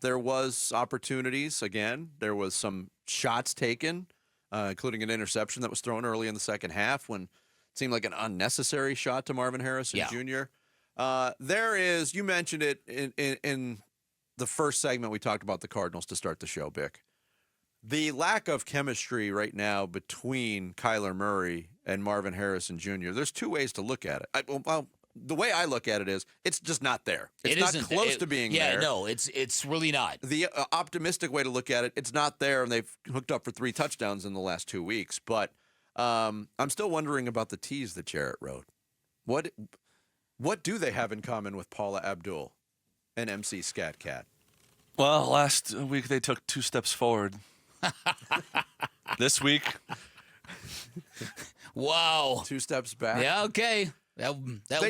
there was opportunities. Again, there was some shots taken, including an interception that was thrown early in the second half when it seemed like an unnecessary shot to Marvin Harrison Jr. There is, you mentioned it in the first segment we talked about the Cardinals to start the show, Bick. The lack of chemistry right now between Kyler Murray and Marvin Harrison Jr., there's two ways to look at it. The way I look at it is it's just not there. It's not close to being there. Yeah, no, it's really not. The optimistic way to look at it, it's not there, and they've hooked up for 3 touchdowns in the last 2 weeks. But I'm still wondering about the tease that Jarrett wrote. What do they have in common with Paula Abdul and MC Scat Cat? Well, last week they took 2 steps forward. This week, wow, 2 steps back. Yeah, okay. That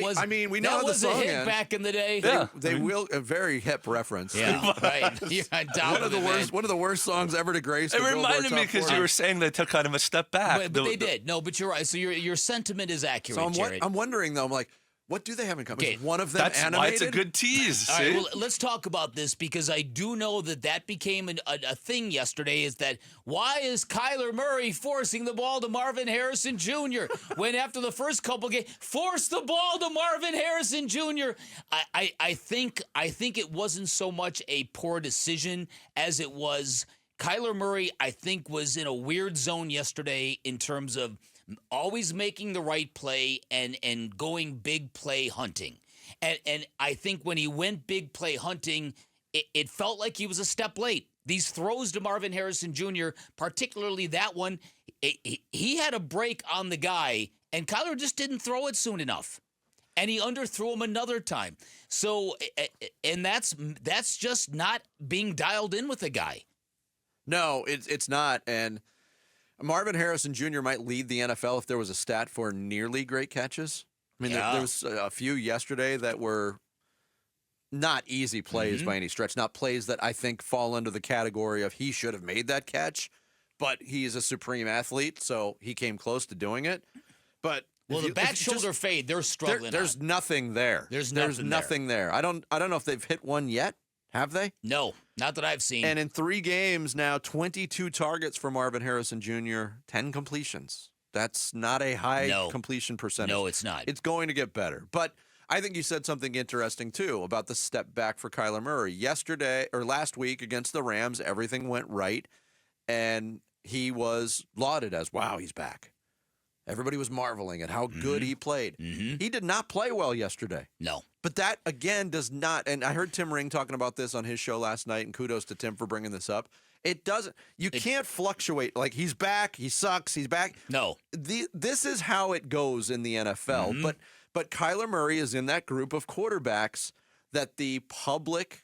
was. I mean, we know how the was a song hit ends. back in the day. They will a very hip reference. Yeah, right. You're on top of it, one of the worst songs ever to grace. It reminded me because you were saying they took kind of a step back. But they did. No, but you're right. So your sentiment is accurate, Jared. I'm wondering though. I'm like, what do they have in common? Okay. Is one of them That's animated? why it's a good tease. All right, well, let's talk about this because I do know that became a thing yesterday is that why is Kyler Murray forcing the ball to Marvin Harrison Jr. when after the first couple games, force the ball to Marvin Harrison Jr. I think it wasn't so much a poor decision as it was Kyler Murray, I think, was in a weird zone yesterday in terms of always making the right play and going big play hunting. And I think when he went big play hunting, it felt like he was a step late. These throws to Marvin Harrison Jr., particularly that one, he had a break on the guy, and Kyler just didn't throw it soon enough. And he underthrew him another time. So, and that's just not being dialed in with a guy. No, it's not. And Marvin Harrison Jr. might lead the NFL if there was a stat for nearly great catches. I mean, there was a few yesterday that were not easy plays by any stretch, not plays that I think fall under the category of he should have made that catch, but he's a supreme athlete, so he came close to doing it. But the back shoulder fade, they're struggling. There's nothing there. There's nothing there. I don't know if they've hit one yet. Have they? No, not that I've seen. And in 3 games now, 22 targets for Marvin Harrison Jr., 10 completions. That's not a high completion percentage. No, it's not. It's going to get better. But I think you said something interesting, too, about the step back for Kyler Murray. Last week against the Rams, everything went right, and he was lauded as, wow, he's back. Everybody was marveling at how good he played. He did not play well yesterday. No. But that, again, does not, and I heard Tim Ring talking about this on his show last night, and kudos to Tim for bringing this up. It doesn't, you can't fluctuate. Like, he's back, he sucks, he's back. No. This is how it goes in the NFL. But Kyler Murray is in that group of quarterbacks that the public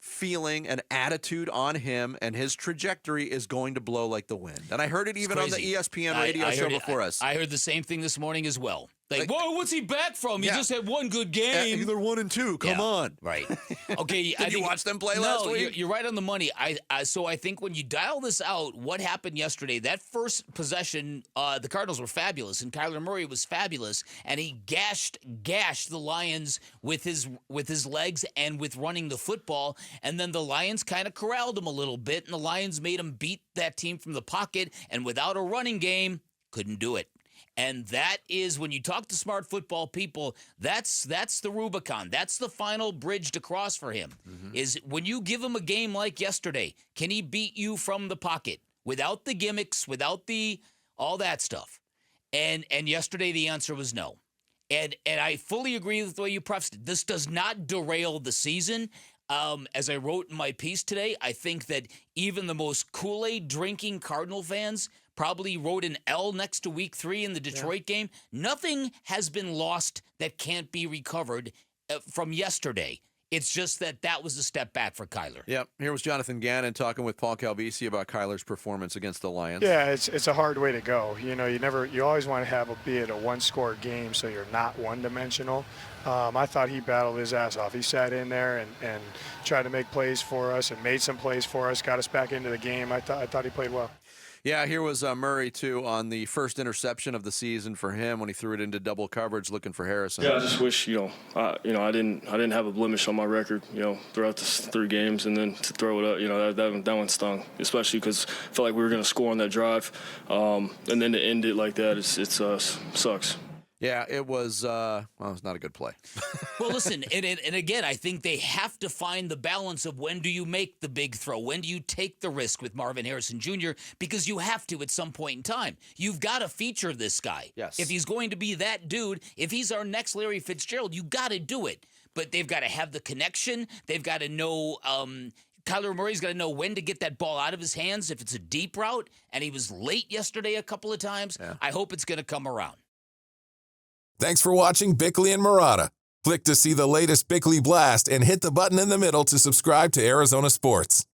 feeling and attitude on him and his trajectory is going to blow like the wind. And I heard it even on the ESPN radio show before us. I heard the same thing this morning as well. Like, whoa, what's he back from? He just had one good game. They're 1 and 2. Come on. Right. Okay. Did you watch them play last week? No, you're right on the money. So I think when you dial this out, what happened yesterday, that first possession, the Cardinals were fabulous, and Kyler Murray was fabulous, and he gashed the Lions with his legs and with running the football, and then the Lions kind of corralled him a little bit, and the Lions made him beat that team from the pocket, and without a running game, couldn't do it. And that is, when you talk to smart football people, that's the Rubicon. That's the final bridge to cross for him, is when you give him a game like yesterday, can he beat you from the pocket without the gimmicks, without all that stuff? And yesterday the answer was no. And I fully agree with the way you prefaced it. This does not derail the season. As I wrote in my piece today, I think that even the most Kool-Aid drinking Cardinal fans probably wrote an L next to week 3 in the Detroit game. Nothing has been lost that can't be recovered from yesterday. It's just that was a step back for Kyler. Yep. Here was Jonathan Gannon talking with Paul Calvisi about Kyler's performance against the Lions. Yeah, it's a hard way to go. You always want to have a one-score game so you're not one-dimensional. I thought he battled his ass off. He sat in there and tried to make plays for us and made some plays for us, got us back into the game. I thought he played well. Yeah, here was Murray, too, on the first interception of the season for him when he threw it into double coverage looking for Harrison. Yeah, I just wish, I didn't have a blemish on my record, throughout the 3 games, and then to throw it up, that one stung, especially because I felt like we were going to score on that drive, and then to end it like that, it sucks. Yeah, it was, it's not a good play. Well, listen, and again, I think they have to find the balance of when do you make the big throw? When do you take the risk with Marvin Harrison Jr.? Because you have to at some point in time. You've got to feature this guy. Yes. If he's going to be that dude, if he's our next Larry Fitzgerald, you got to do it. But they've got to have the connection. They've got to know Kyler Murray's got to know when to get that ball out of his hands if it's a deep route, and he was late yesterday a couple of times. Yeah. I hope it's going to come around. Thanks for watching Bickley and Marotta. Click to see the latest Bickley Blast and hit the button in the middle to subscribe to Arizona Sports.